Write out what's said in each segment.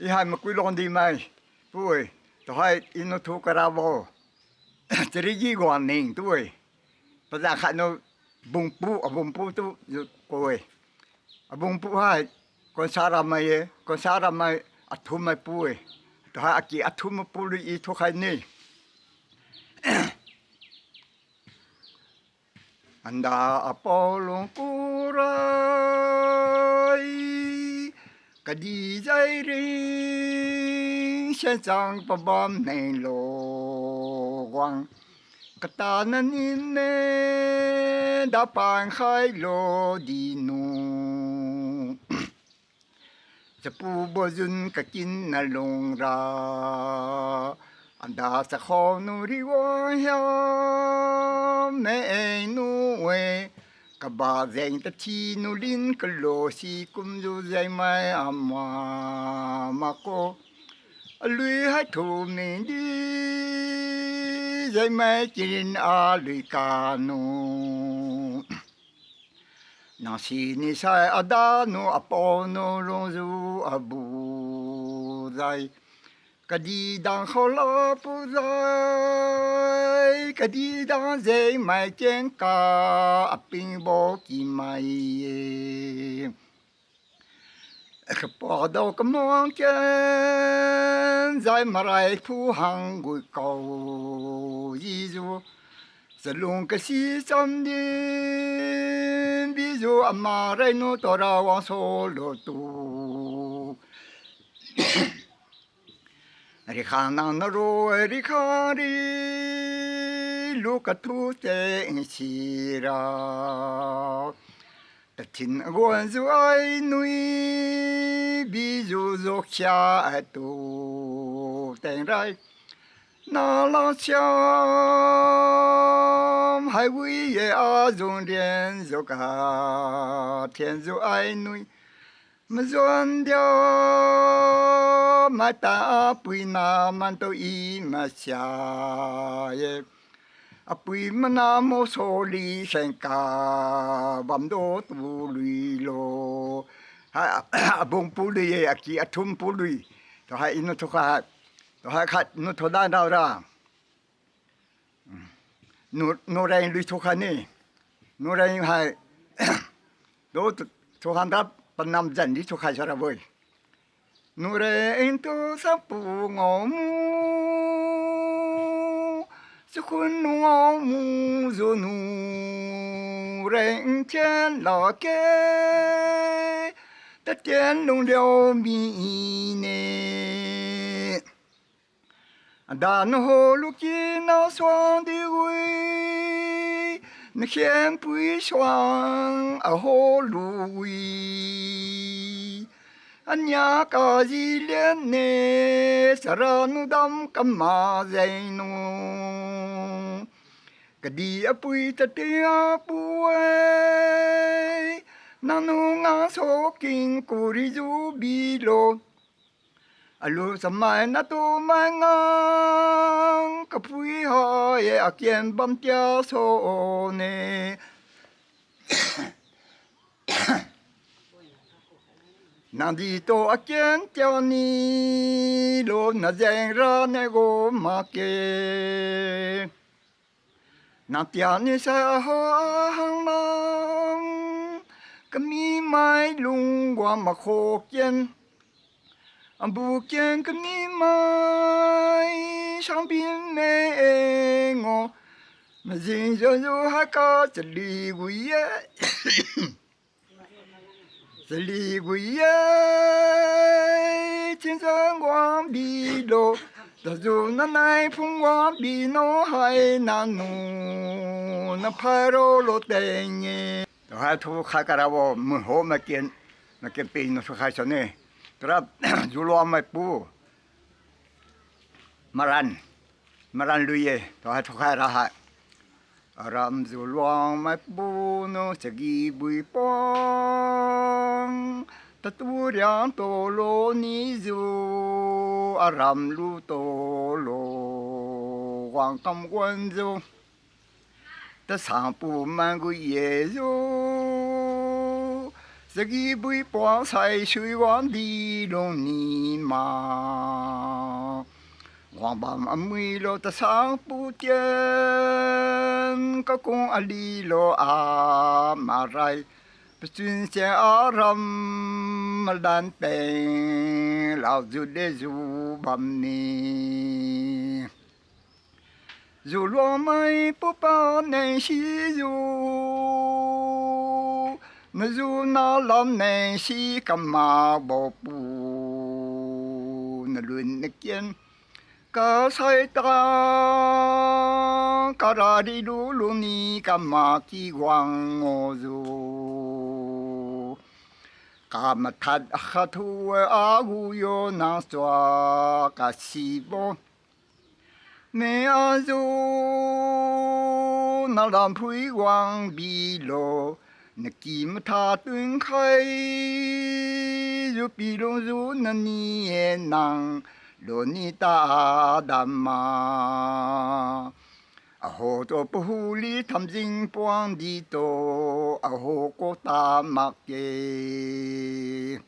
อีให้มาคุยลงดีไหมปุ้ยต่อให้อินโนทุกราโบจะได้ยี่กว่าหนึ่งด้วยภาษาขันโนบุงปูบุงปูตุอยู่ปุ้ยบุงปูให้คนสาราไม่คนสาราไม่อัทุมไม่ปุ้ยต่อให้อากีอัทุมปุ้ยอีทุกใครนี่อันดาอปอลงกุไรกดีใจริงเส้นจังปบอมในโลวังกตานันอินเนดาปางไขโลดีนูจะปูบจุนกกินนลงราอันดาสะขอนุริวายาแม่นูเวกบาเซงตะทีนุลินกโลสีกุมจูใจไม่อามาโกลุยให้ถูกนี่ดีใจไม่จินอาลุยกานูนาสีนิสัยอาดานูอปอนูลงจูอบูใจกะดีดังเขาลาปูใจกะดีดังใจไม่เจงกาปิงบอกกี่ไม่กระปอดอกมองเจนใจมาไรผู้หังกุยเก่ายีจูสลุงกะสีจำดินบิจูอามาไรนูตัวเราวังโซโลตูริคานันโรริคาริลูกทูเตงชีราแต่ทินกวนจูไอนุยบิจูจกชาตูแต่งไรนาลาชามให้วิเยอาจงเรียนจกาเทียนจูไอนุยมาจวนเดียวมาตาปุยนามันตัวอีมาเสียปุยมันนาโมโซลีเซงกาบัมโดตูลุยโลฮะบงปูลุยอากีอัทุมปูลุยตัวให้อินุทุกข์ตัวให้ขัดนุทดาดาวรานูเรงลุยทุกข์นี่นูเรงให้โดทุกข์รับปนำจันดิทุกข์ชราบอยนูเรงตัวสับปูงอมูสุขุนงอมูจูนูเรงเทียนหล่อเกตะเทียนลงเดียวมีเนดานโฮลูกินาสวงดีวินึกเขียนปุยสวงโฮลูวิอันยากาจิเลนเนสรานุดัมกัมมาเจนูกดีอปุยตะเตียปุยนานุงาโซกิงกุริจูบิโลอลูสมัยนาตุมังงังกปุยหายอาเกียนบัมเตียโซเนนาดีโตอาเกียนเจ้านี้โลนาเจงราเนโกมาเกนาเตียนิสาหังลังก็มีไม้ลุงว่ามาโคเกียนอันบุกเกียนก็มีไม้ช่างบินเมงอมาจิงจะอยู่ฮักกาจะลีกุยจะลีกุยจินจังวางบีโลแต่อยู่นั่นในพุ่งวางบีโนให้นานูนาพาโรโลเตงเงตัวให้ทุกข้าการาวมือโหมาเกียนปีนสุขาชนเนี่ยครับจุลวไม่ปูมารันลุยตัวให้ทุกข้าราหะรำจุลวไม่ปูโนสกีบุยปองตะตูเรียนโตโลนิจูอารำลูโตโลวางคำกวนจูตะสางปูมันกุเยจู自己背包才水往地龙尼嘛。我把阿妹罗的上不见，个公阿里罗阿马来，不准些阿人马兰病，老子的祖邦尼。dù lo mai bố ba này xí dù nó dù nó làm này xí cầm mà bỏ bù nó luôn nó kiên cả sai ta cả ra đi đủ luôn ni cầm mà kỳ hoàng ngô dù cả mà thật khát thu à gu yo na xóa cả xí bố mẹ à dù nó làm phui quang bì lô nó kim tha tuyên khai dù bì lô dù nó ni năng lô ni ta đam ma à hồ tô bù hù li tham dinh quang đi tô à hồ cô ta mặc kê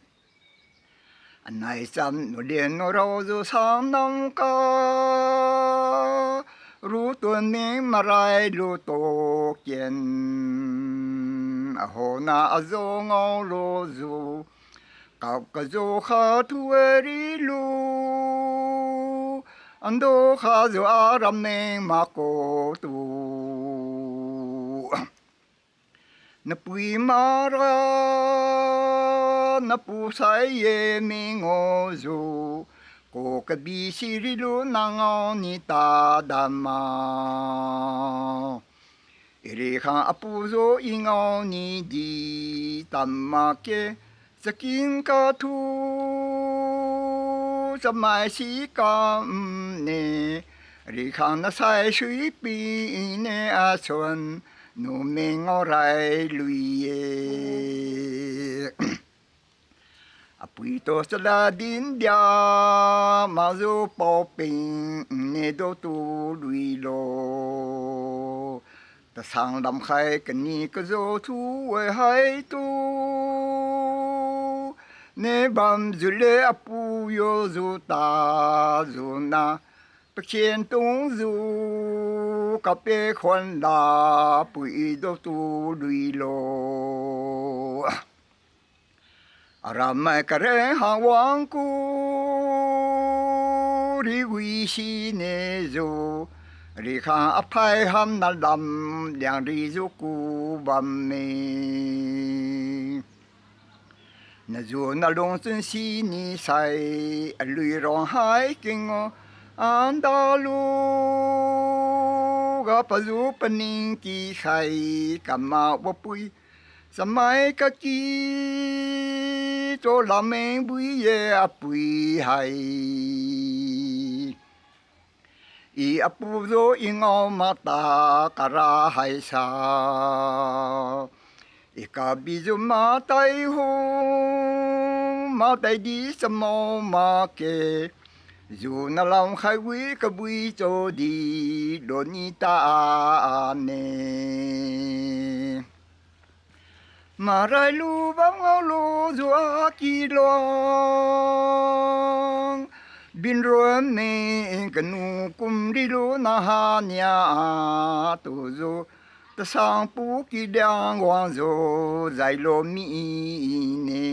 anh này xăm nó liền nó rau dù sang năm ca ru tuần miếng mà rai lu tô kiên à hồ na zo ngao lo zu cặp cái zo khá thu đi lu anh đô khá zo à ram neng mà cô tu na pui ma ra na pu sai ye mi ngô zu cô cái bi xì ri lu nang ao ni ta đam ma iri khang apu zo ing ao ni di tam ma ke sakin ka thu samai si ka ne ri khang na sai shui pi ne a chuan nu me ngô rai lui ye apui to sala din dia ma zo po ping ne do tu lui lo ta sang lam khai kan ni ka zo thu we hai tu ne bam zule apu yo zo ta zo na pa chen tung zu ka pe khon la pui do tu lui lo ramai kare hang wang ku ri wi si ne zo ri khang apai ham na lam liang ri zo ku bam ne na zo na long sun si ni sai a lui rong hai king o an da lu ga pa zu pa ning ki khai kam ma wo pui samai ka ki cho làm em bui ye a bui hai i apu zo ingo mata kara hai sa i ka bi zo ma tai ho ma tai di samo ma ke zu na lam khai wi ka bui cho di do ni ta ne mà rai lu bang ao lu zu a ki long bin ruam ne kanu kum ri lu na ha nya tu zu ta sang pu ki dang wang zo zai lo mi ne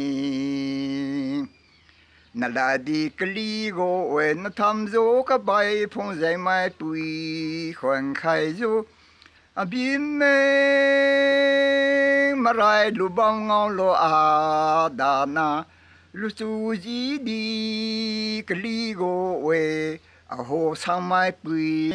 na la di kli go we na tham zo ka bai phong zai mai pui khon khai zo a bin me marai lu bang ngao lo a da na lu su ji di kli go we a ho sang mai pui